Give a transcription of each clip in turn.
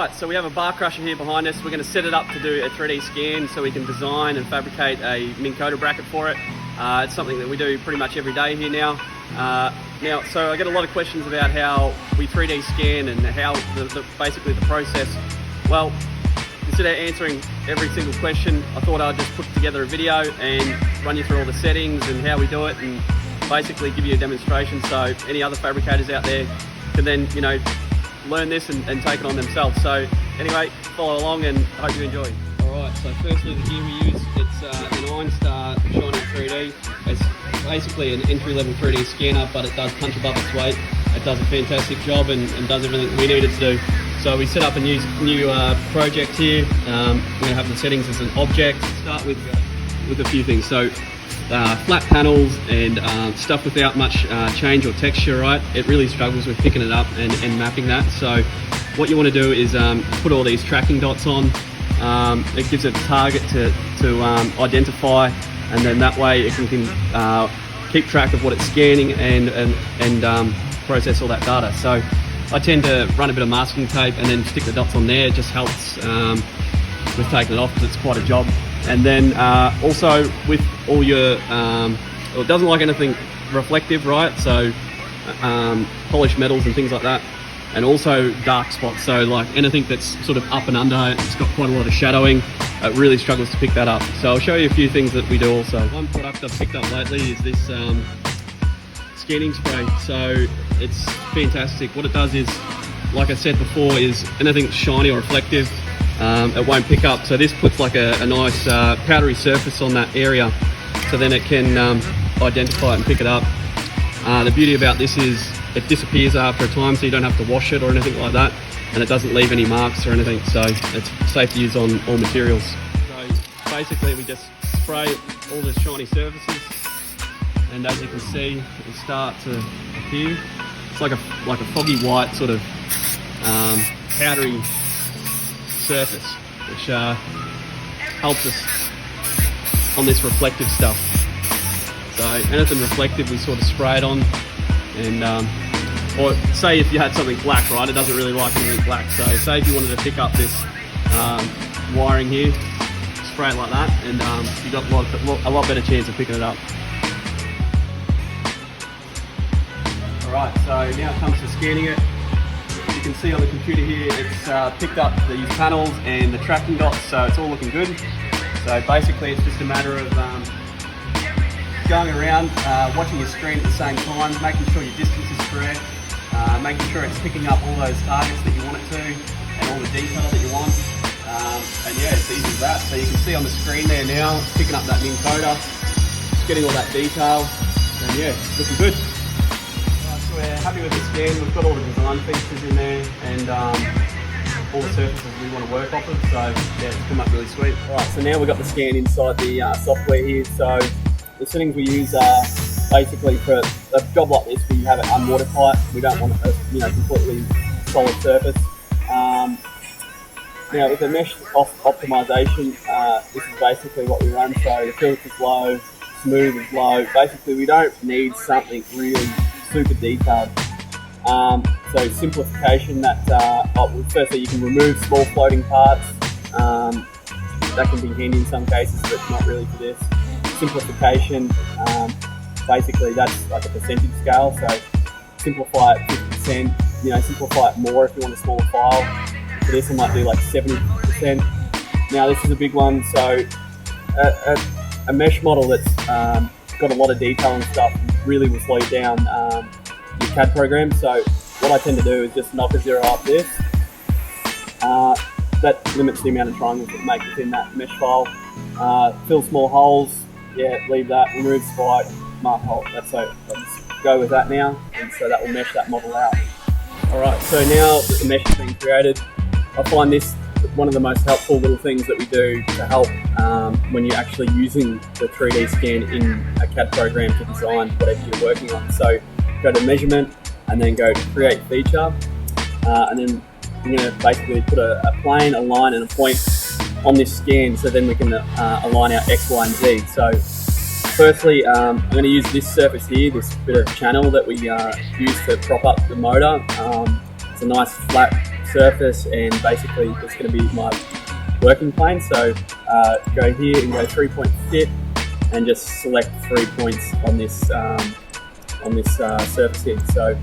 Alright, so we have a bar crusher here behind us. We're going to set it up to do a 3D scan so we can design and fabricate a Minn Kota bracket for it. It's something that we do pretty much every day here now. So I get a lot of questions about how we 3D scan and how basically the process. Well, instead of answering every single question, I thought I'd just put together a video and run you through all the settings and how we do it, and basically give you a demonstration so any other fabricators out there can then, learn this and take it on themselves. So anyway, follow along and hope you enjoy. Alright, so firstly the gear we use, it's an Ironstar Shiny 3D. It's basically an entry-level 3D scanner, but it does punch above its weight. It does a fantastic job and does everything we need it to do. So we set up a new project here. We're going to have the settings as an object. Start with a few things. So flat panels and stuff without much change or texture, right? It really struggles with picking it up and mapping that. So what you want to do is put all these tracking dots on. It gives it a target to identify, and then that way it can keep track of what it's scanning and process all that data. So I tend to run a bit of masking tape and then stick the dots on there. It just helps with taking it off because it's quite a job. And then also with all your, it doesn't like anything reflective, right? So polished metals and things like that. And also dark spots, so like anything that's sort of up and under, it's got quite a lot of shadowing. It really struggles to pick that up. So I'll show you a few things that we do also. One product I've picked up lately is this scanning spray. So it's fantastic. What it does is, like I said before, is anything that's shiny or reflective, it won't pick up. So this puts like a nice powdery surface on that area, so then it can identify it and pick it up. The beauty about this is it disappears after a time, so you don't have to wash it or anything like that, and it doesn't leave any marks or anything, so it's safe to use on all materials. So basically we just spray all the shiny surfaces, and as you can see, it will start to appear. It's like a foggy white sort of powdery surface, which helps us on this reflective stuff. So anything reflective we sort of spray it on, and or say if you had something black, right, it doesn't really like anything black. So say if you wanted to pick up this wiring here, spray it like that, and you've got a lot better chance of picking it up. Alright, so now it comes to scanning it. You can see on the computer here, it's picked up these panels and the tracking dots, so it's all looking good. So basically it's just a matter of going around, watching your screen at the same time, making sure your distance is correct, making sure it's picking up all those targets that you want it to, and all the detail that you want. And yeah, it's easy as that. So you can see on the screen there now, it's picking up that Minn Kota, it's getting all that detail, and yeah, it's looking good. So we're happy with the scan. We've got all the design features in there, and all the surfaces we want to work off of, so yeah, it's come up really sweet. Alright, so now we've got the scan inside the software here. So the settings we use are basically for a job like this, we have it unwatertight. We don't want a completely solid surface. Now with the mesh optimization, this is basically what we run. So the filter's low, smooth is low. Basically we don't need something really super detailed. So simplification, firstly you can remove small floating parts. That can be handy in some cases, but not really for this. Simplification, basically that's like a percentage scale, so simplify it 50%, simplify it more if you want a smaller file. For this I might do like 70%. Now this is a big one, so a mesh model that's got a lot of detail and stuff really will slow you down your CAD program. So what I tend to do is just knock a zero up this. That limits the amount of triangles that make within that mesh file. Fill small holes, yeah, leave that, remove spike, mark hole. That's so let's go with that now, and so that will mesh that model out. Alright, so now that the mesh has been created, I find this one of the most helpful little things that we do to help when you're actually using the 3D scan in a CAD program to design whatever you're working on. So go to measurement and then go to create feature, and then I'm going to basically put a plane, a line and a point on this scan, so then we can align our X, Y and Z. So firstly, I'm going to use this surface here, this bit of channel that we use to prop up the motor. It's a nice flat surface, and basically it's going to be my working plane. So go here and go 3-point fit, and just select 3 points on this surface here. So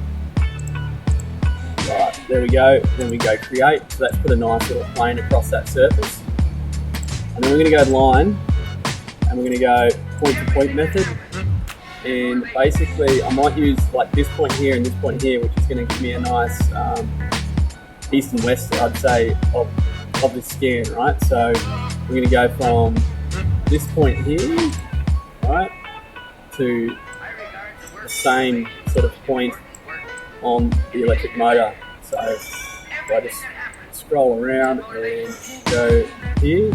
right, there we go. Then we go create. So that's put a nice little plane across that surface. And then we're going to go line, and we're going to go point-to-point method. And basically, I might use like this point here and this point here, which is going to give me a nice east and west, I'd say, of this scan, right? So we're going to go from this point here, right, to the same sort of point on the electric motor. So if I just scroll around and go here,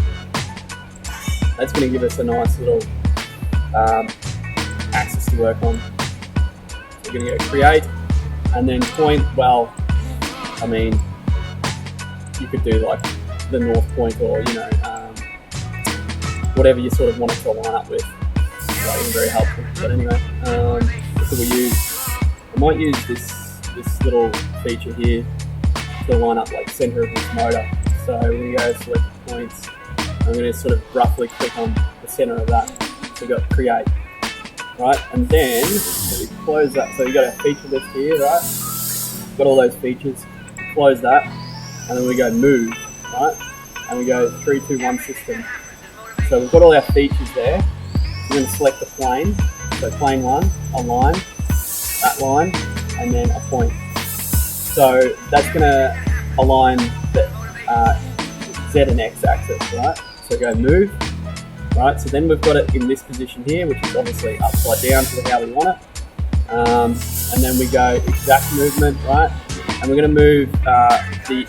that's going to give us a nice little axis to work on. So we're going to go create, and then point. Well, I mean, you could do like the north point, or whatever you sort of want it to line up with. That isn't very helpful, but anyway, so I might use this little feature here to line up like center of this motor. So we're going to go select points. I'm going to sort of roughly click on the center of that. So we've got create, right? And then we close that. So you've got a feature list here, right? Got all those features. Close that, and then we go move, right? And we go 3, 2, 1 system. So we've got all our features there. We're going to select the plane. So plane 1, a line, that line, and then a point. So that's going to align the Z and X axis, right? So go move, right? So then we've got it in this position here, which is obviously upside down to how we want it. And then we go exact movement, right? And we're going to move the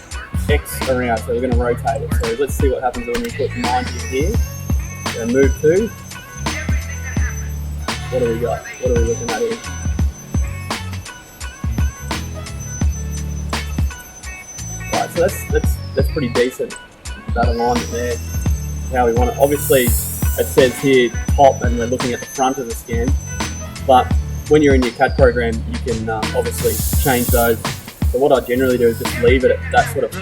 X around, so we're going to rotate it. So let's see what happens when we put 90 here. So move 2. What do we got? What are we looking at here? Right, so that's pretty decent. That alignment there, how we want it. Obviously, it says here top, and we're looking at the front of the scan. But when you're in your CAD program, you can obviously change those. So what I generally do is just leave it at that sort of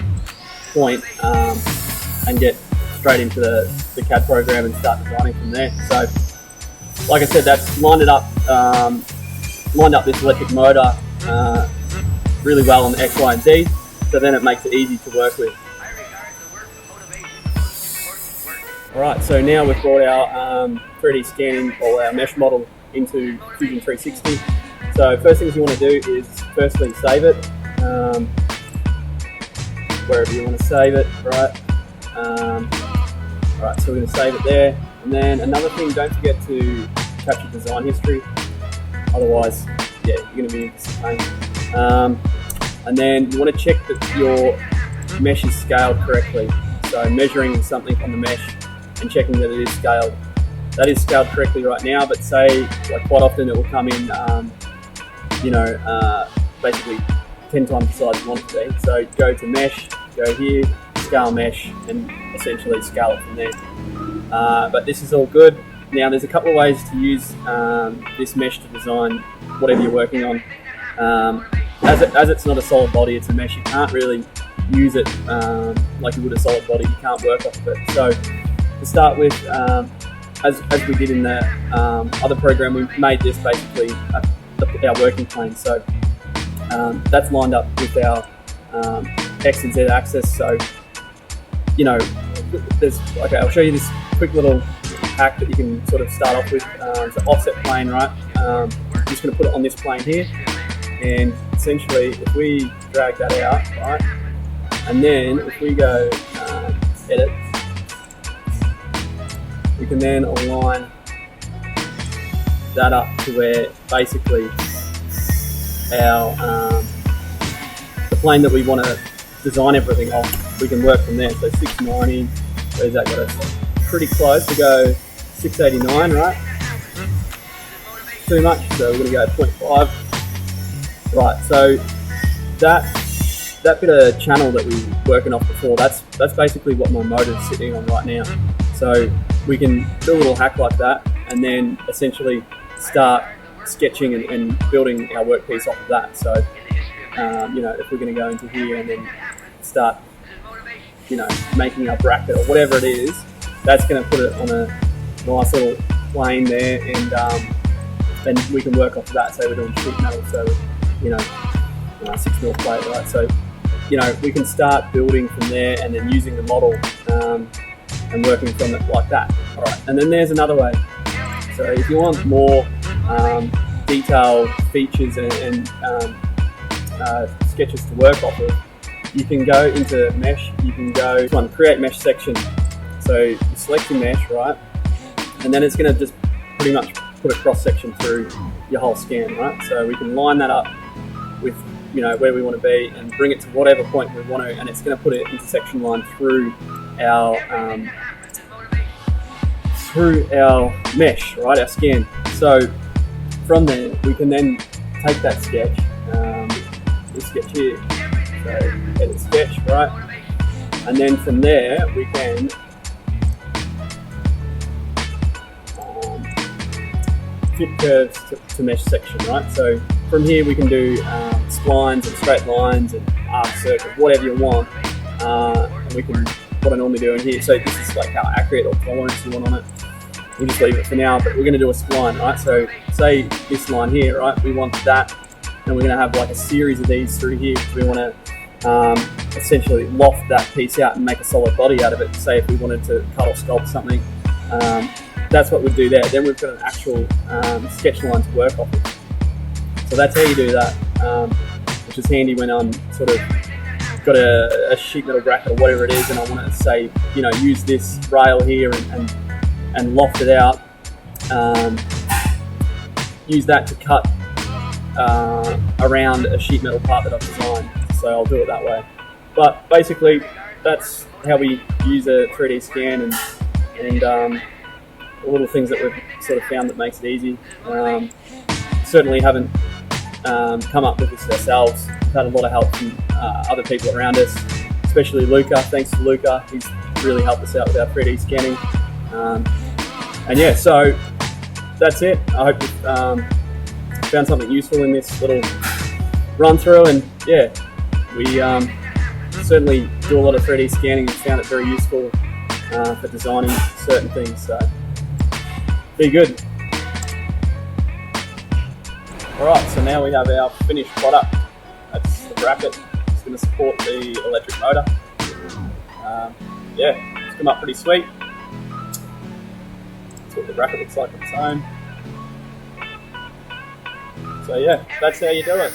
point and get straight into the CAD program and start designing from there. So, like I said, that's lined up this electric motor really well on the X, Y, and Z. So then it makes it easy to work with. Alright, so now we've brought our 3D scanning, or our mesh model, into Fusion 360. So first things you want to do is firstly save it, wherever you want to save it, right? Alright, so we're going to save it there. And then another thing, don't forget to capture design history, otherwise, yeah, you're going to be in some pain. And then you want to check that your mesh is scaled correctly. So measuring something on the mesh and checking that it is scaled. That is scaled correctly right now, but say, like quite often it will come in, basically 10 times the size you want it to be. So go to mesh, go here, scale mesh, and essentially scale it from there. But this is all good. Now there's a couple of ways to use this mesh to design whatever you're working on. As it's not a solid body, it's a mesh, you can't really use it like you would a solid body, you can't work off of it. So to start with, as we did in the other program, we made this basically our working plane. So that's lined up with our X and Z axis. So, okay, I'll show you this quick little hack that you can sort of start off with. It's an offset plane, right? I'm just going to put it on this plane here. And essentially, if we drag that out, right? And then if we go edit, we can then align that up to where basically our the plane that we want to design everything off, we can work from there. So 690, where's that got us? Pretty close. We go 689, right? Too much, so we're going to go 0.5. Right, so that bit of channel that we were working off before, that's basically what my motor is sitting on right now. So we can do a little hack like that, and then essentially start sketching and building our workpiece off of that. So, if we're going to go into here and then start, you know, making a bracket or whatever it is, that's going to put it on a nice little plane there, and then we can work off of that. So we're doing sheet metal, so you know, 6mm plate, right? So you know, we can start building from there and then using the model and working from it like that. All right, and then there's another way. So if you want more detailed features and sketches to work off of, you can go into mesh. You can go to create mesh section. So you select your mesh, right, and then it's going to just pretty much put a cross section through your whole scan, right? So we can line that up with, you know, where we want to be and bring it to whatever point we want to, and it's going to put an intersection line through our mesh, right, our scan. So from there we can then take that sketch, this sketch here, so edit sketch, right, and then from there we can fit curves to mesh section, right? So from here we can do splines and straight lines and arc circles, whatever you want, and we can, what I normally do in here, so this is like how accurate or tolerance you want on it. We'll just leave it for now, but we're going to do a spline, right? So say this line here, right, we want that, and we're going to have like a series of these through here because we want to essentially loft that piece out and make a solid body out of it. Say if we wanted to cut or sculpt something, that's what we'd do there. Then we've got an actual sketch line to work off of. So that's how you do that, which is handy when I'm sort of got a sheet metal bracket or whatever it is, and I want to say, you know, use this rail here and loft it out. Use that to cut around a sheet metal part that I've designed. So I'll do it that way. But basically, that's how we use a 3D scan and the little things that we've sort of found that makes it easy. Certainly haven't come up with this ourselves. We've had a lot of help from other people around us, especially Luca. Thanks to Luca, he's really helped us out with our 3D scanning. And yeah, so that's it. I hope you've found something useful in this little run through, and yeah, we certainly do a lot of 3D scanning and found it very useful for designing certain things, so be good. Alright, so now we have our finished product. That's the bracket. It's going to support the electric motor. Yeah, it's come up pretty sweet. That's what the bracket looks like on its own. So yeah, that's how you do it.